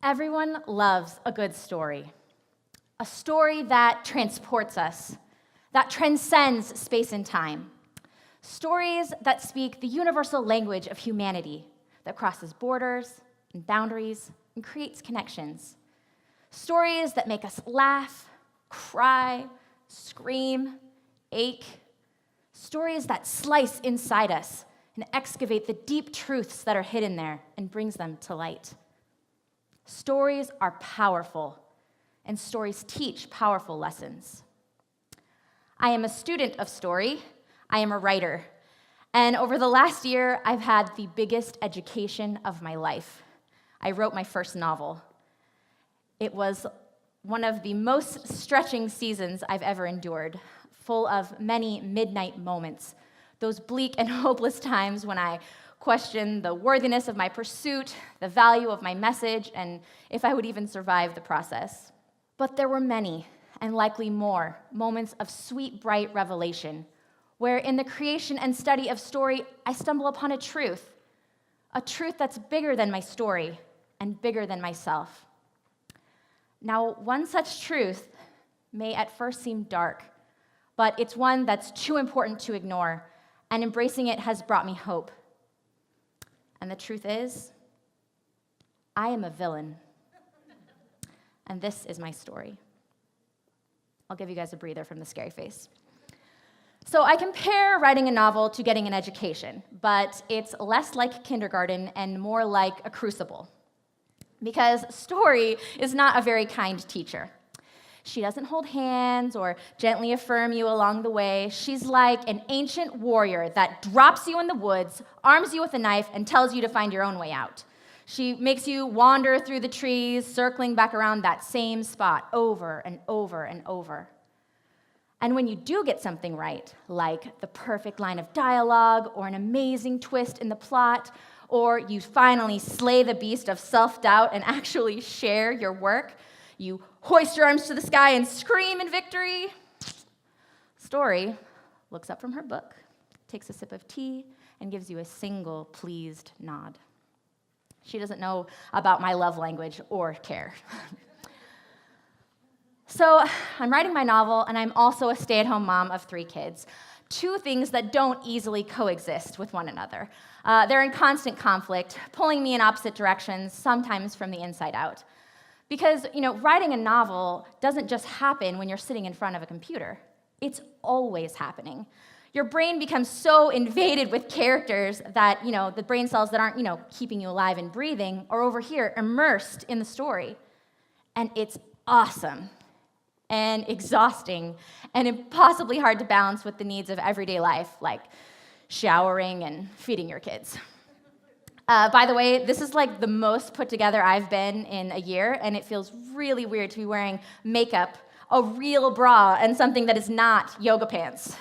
Everyone loves a good story. A story that transports us, that transcends space and time. Stories that speak the universal language of humanity, that crosses borders and boundaries and creates connections. Stories that make us laugh, cry, scream, ache. Stories that slice inside us and excavate the deep truths that are hidden there and brings them to light. Stories are powerful, and stories teach powerful lessons. I am a student of story. I am a writer. And over the last year, I've had the biggest education of my life. I wrote my first novel. It was one of the most stretching seasons I've ever endured, full of many midnight moments, those bleak and hopeless times when I questioned the worthiness of my pursuit, the value of my message, and if I would even survive the process. But there were many, and likely more, moments of sweet, bright revelation, where in the creation and study of story, I stumble upon a truth that's bigger than my story and bigger than myself. Now, one such truth may at first seem dark, but it's one that's too important to ignore, and embracing it has brought me hope. And the truth is, I am a villain. And this is my story. I'll give you guys a breather from the scary face. So I compare writing a novel to getting an education, but it's less like kindergarten and more like a crucible. Because story is not a very kind teacher. She doesn't hold hands or gently affirm you along the way. She's like an ancient warrior that drops you in the woods, arms you with a knife, and tells you to find your own way out. She makes you wander through the trees, circling back around that same spot over and over and over. And when you do get something right, like the perfect line of dialogue or an amazing twist in the plot, or you finally slay the beast of self-doubt and actually share your work, you hoist your arms to the sky and scream in victory. Story looks up from her book, takes a sip of tea, and gives you a single pleased nod. She doesn't know about my love language or care. So I'm writing my novel, and I'm also a stay-at-home mom of 3 kids. 2 things that don't easily coexist with one another. They're in constant conflict, pulling me in opposite directions, sometimes from the inside out. Because, writing a novel doesn't just happen when you're sitting in front of a computer. It's always happening. Your brain becomes so invaded with characters that, the brain cells that aren't, keeping you alive and breathing are over here, immersed in the story. And it's awesome and exhausting and impossibly hard to balance with the needs of everyday life, like showering and feeding your kids. By the way, this is like the most put together I've been in a year, and it feels really weird to be wearing makeup, a real bra, and something that is not yoga pants.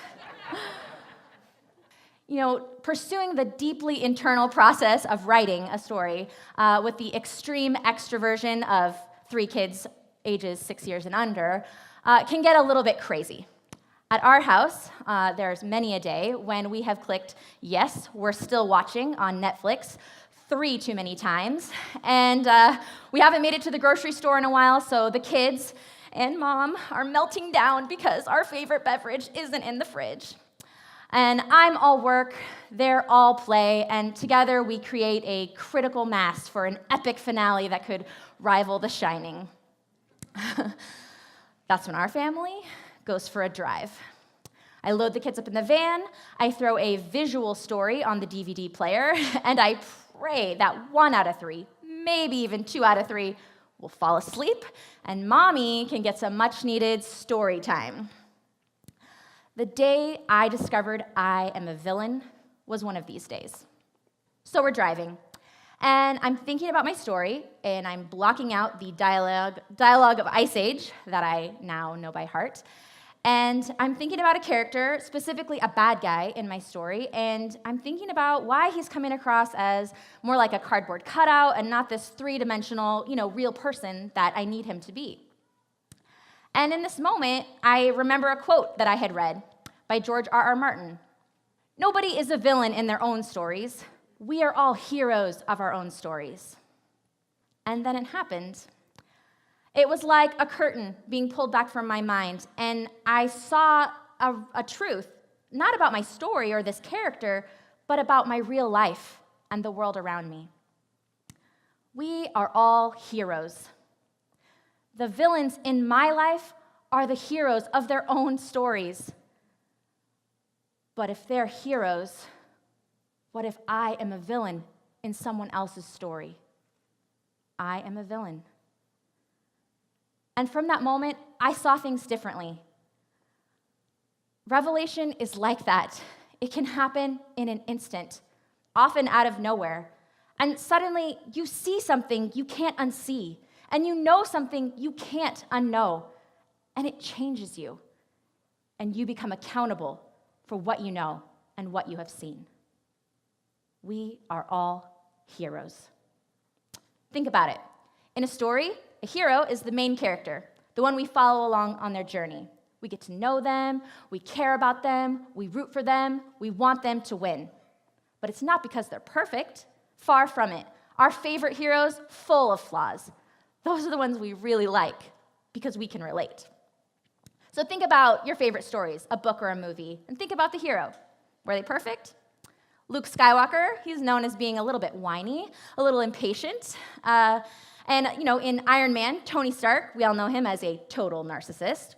Pursuing the deeply internal process of writing a story with the extreme extroversion of 3 kids ages 6 years and under can get a little bit crazy. At our house, there's many a day when we have clicked, yes, we're still watching on Netflix 3 too many times, and we haven't made it to the grocery store in a while, so the kids and mom are melting down because our favorite beverage isn't in the fridge. And I'm all work, they're all play, and together we create a critical mass for an epic finale that could rival The Shining. That's when our family goes for a drive. I load the kids up in the van, I throw a visual story on the DVD player, and I pray that 1 out of 3, maybe even 2 out of 3, will fall asleep, and mommy can get some much-needed story time. The day I discovered I am a villain was one of these days. So we're driving, and I'm thinking about my story, and I'm blocking out the dialogue of Ice Age that I now know by heart. And I'm thinking about a character, specifically a bad guy in my story, and I'm thinking about why he's coming across as more like a cardboard cutout and not this 3-dimensional, real person that I need him to be. And in this moment, I remember a quote that I had read by George R.R. Martin. Nobody is a villain in their own stories. We are all heroes of our own stories. And then it happened. It was like a curtain being pulled back from my mind, and I saw a truth, not about my story or this character, but about my real life and the world around me. We are all heroes. The villains in my life are the heroes of their own stories. But if they're heroes, what if I am a villain in someone else's story? I am a villain. And from that moment, I saw things differently. Revelation is like that. It can happen in an instant, often out of nowhere. And suddenly, you see something you can't unsee, and you know something you can't unknow, and it changes you, and you become accountable for what you know and what you have seen. We are all heroes. Think about it. In a story, a hero is the main character, the one we follow along on their journey. We get to know them, we care about them, we root for them, we want them to win. But it's not because they're perfect. Far from it. Our favorite heroes, full of flaws. Those are the ones we really like because we can relate. So think about your favorite stories, a book or a movie, and think about the hero. Were they perfect? Luke Skywalker, he's known as being a little bit whiny, a little impatient. In Iron Man, Tony Stark, we all know him as a total narcissist.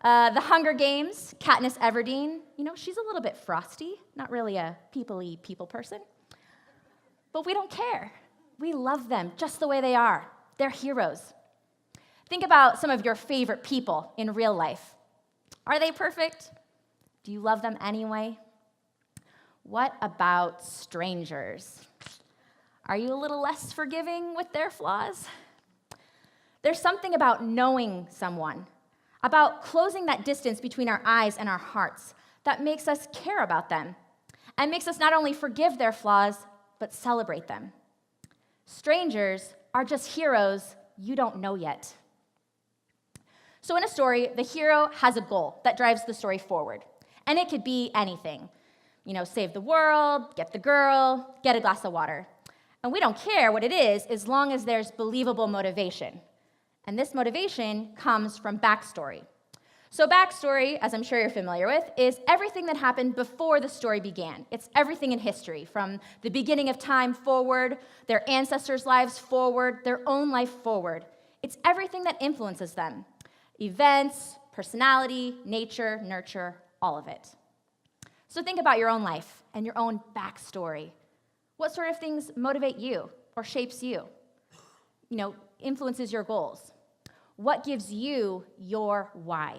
The Hunger Games, Katniss Everdeen, she's a little bit frosty, not really a people-y people person. But we don't care. We love them just the way they are. They're heroes. Think about some of your favorite people in real life. Are they perfect? Do you love them anyway? What about strangers? Are you a little less forgiving with their flaws? There's something about knowing someone, about closing that distance between our eyes and our hearts that makes us care about them and makes us not only forgive their flaws, but celebrate them. Strangers are just heroes you don't know yet. So in a story, the hero has a goal that drives the story forward. And it could be anything. Save the world, get the girl, get a glass of water. And we don't care what it is as long as there's believable motivation. And this motivation comes from backstory. So backstory, as I'm sure you're familiar with, is everything that happened before the story began. It's everything in history, from the beginning of time forward, their ancestors' lives forward, their own life forward. It's everything that influences them. Events, personality, nature, nurture, all of it. So think about your own life and your own backstory. What sort of things motivate you or shapes you? Influences your goals. What gives you your why?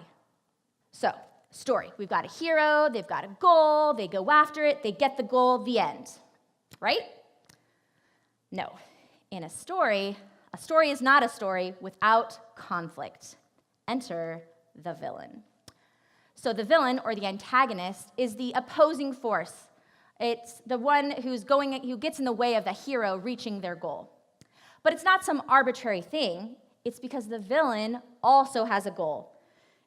So, story. We've got a hero, they've got a goal, they go after it, they get the goal, the end. Right? No. In a story is not a story without conflict. Enter the villain. So the villain, or the antagonist, is the opposing force. It's the one who gets in the way of the hero reaching their goal. But it's not some arbitrary thing. It's because the villain also has a goal.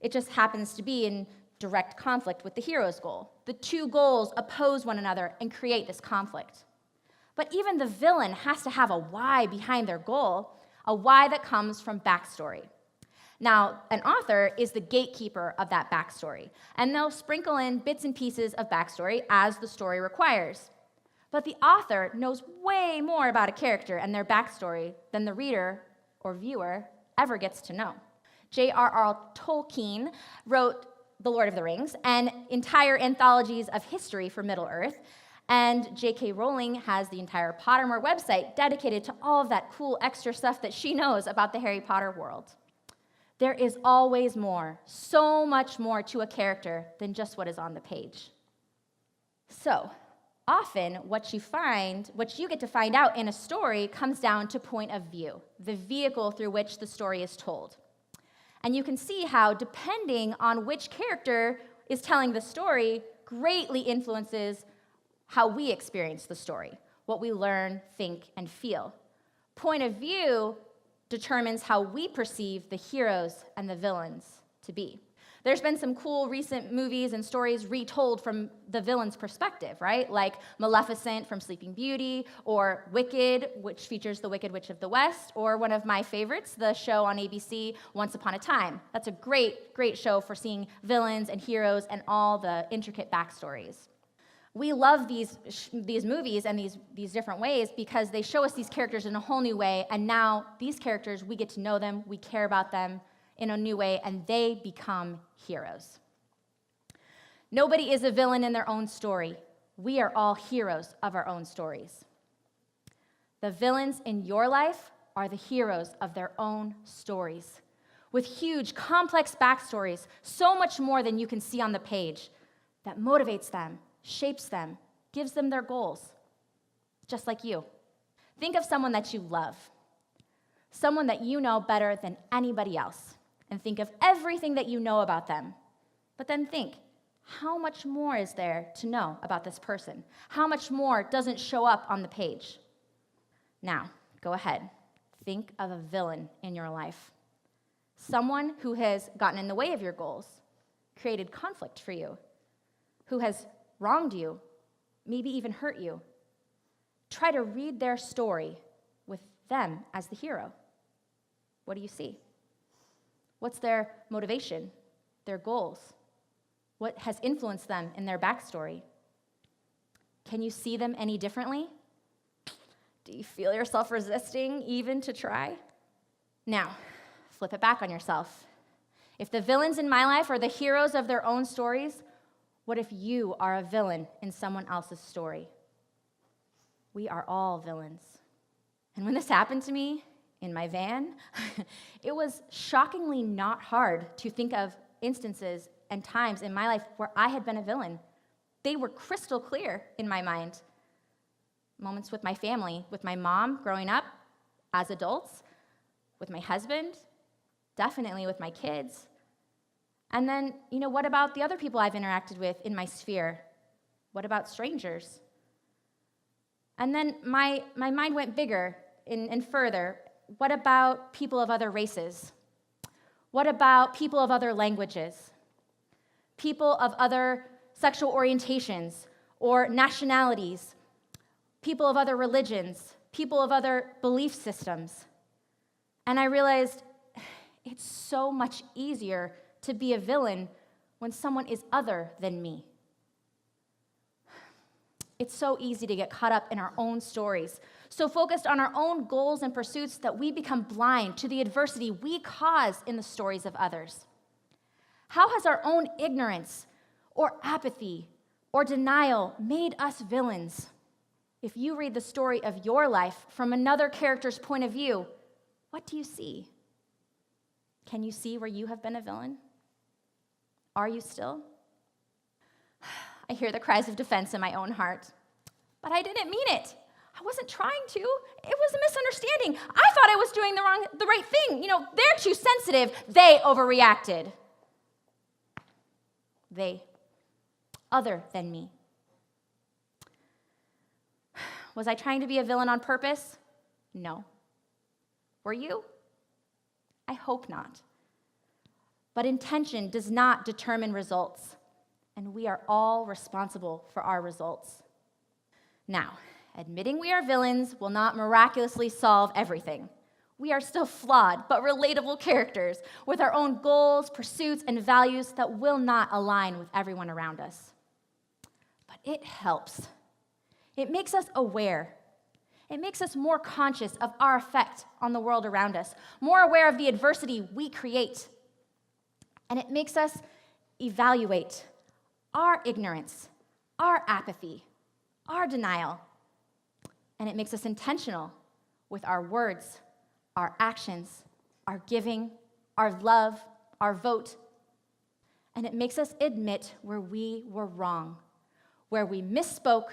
It just happens to be in direct conflict with the hero's goal. The two goals oppose one another and create this conflict. But even the villain has to have a why behind their goal, a why that comes from backstory. Now, an author is the gatekeeper of that backstory, and they'll sprinkle in bits and pieces of backstory as the story requires. But the author knows way more about a character and their backstory than the reader or viewer ever gets to know. J.R.R. Tolkien wrote The Lord of the Rings and entire anthologies of history for Middle-earth, and J.K. Rowling has the entire Pottermore website dedicated to all of that cool extra stuff that she knows about the Harry Potter world. There is always more, so much more to a character than just what is on the page. So, often what you get to find out in a story comes down to point of view, the vehicle through which the story is told. And you can see how, depending on which character is telling the story, greatly influences how we experience the story, what we learn, think, and feel. Point of view determines how we perceive the heroes and the villains to be. There's been some cool recent movies and stories retold from the villain's perspective, right? Like Maleficent from Sleeping Beauty, or Wicked, which features the Wicked Witch of the West, or one of my favorites, the show on ABC, Once Upon a Time. That's a great, great show for seeing villains and heroes and all the intricate backstories. We love these movies and these different ways because they show us these characters in a whole new way, and now these characters, we get to know them, we care about them in a new way, and they become heroes. Nobody is a villain in their own story. We are all heroes of our own stories. The villains in your life are the heroes of their own stories, with huge, complex backstories, so much more than you can see on the page, that motivates them, shapes them, gives them their goals, just like you. Think of someone that you love, someone that you know better than anybody else, and think of everything that you know about them. But then think, how much more is there to know about this person? How much more doesn't show up on the page? Now, go ahead. Think of a villain in your life. Someone who has gotten in the way of your goals, created conflict for you, who has wronged you, maybe even hurt you. Try to read their story with them as the hero. What do you see? What's their motivation, their goals? What has influenced them in their backstory? Can you see them any differently? Do you feel yourself resisting even to try? Now, flip it back on yourself. If the villains in my life are the heroes of their own stories, what if you are a villain in someone else's story? We are all villains. And when this happened to me in my van, it was shockingly not hard to think of instances and times in my life where I had been a villain. They were crystal clear in my mind. Moments with my family, with my mom growing up, as adults, with my husband, definitely with my kids. And then, what about the other people I've interacted with in my sphere? What about strangers? And then my mind went bigger and further. What about people of other races? What about people of other languages? People of other sexual orientations or nationalities? People of other religions? People of other belief systems? And I realized it's so much easier to be a villain when someone is other than me. It's so easy to get caught up in our own stories, so focused on our own goals and pursuits that we become blind to the adversity we cause in the stories of others. How has our own ignorance or apathy or denial made us villains? If you read the story of your life from another character's point of view, what do you see? Can you see where you have been a villain? Are you still? I hear the cries of defense in my own heart. But I didn't mean it. I wasn't trying to. It was a misunderstanding. I thought I was doing the right thing. They're too sensitive. They overreacted. They, other than me. Was I trying to be a villain on purpose? No. Were you? I hope not. But intention does not determine results, and we are all responsible for our results. Now, admitting we are villains will not miraculously solve everything. We are still flawed but relatable characters with our own goals, pursuits, and values that will not align with everyone around us. But it helps. It makes us aware. It makes us more conscious of our effect on the world around us, more aware of the adversity we create. And it makes us evaluate our ignorance, our apathy, our denial. And it makes us intentional with our words, our actions, our giving, our love, our vote. And it makes us admit where we were wrong, where we misspoke,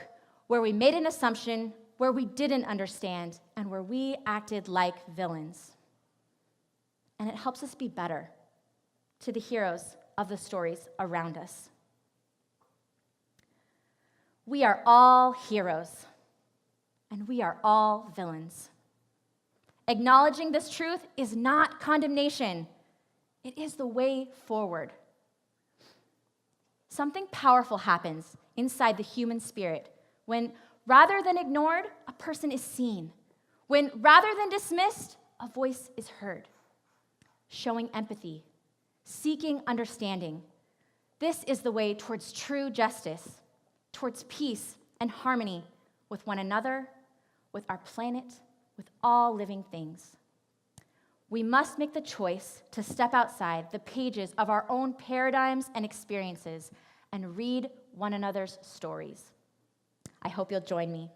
where we made an assumption, where we didn't understand, and where we acted like villains. And it helps us be better to the heroes of the stories around us. We are all heroes, and we are all villains. Acknowledging this truth is not condemnation. It is the way forward. something powerful happens inside the human spirit when, rather than ignored, a person is seen. When, rather than dismissed, a voice is heard. Showing empathy, seeking understanding. This is the way towards true justice, towards peace and harmony with one another, with our planet, with all living things. We must make the choice to step outside the pages of our own paradigms and experiences and read one another's stories. I hope you'll join me.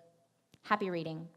Happy reading.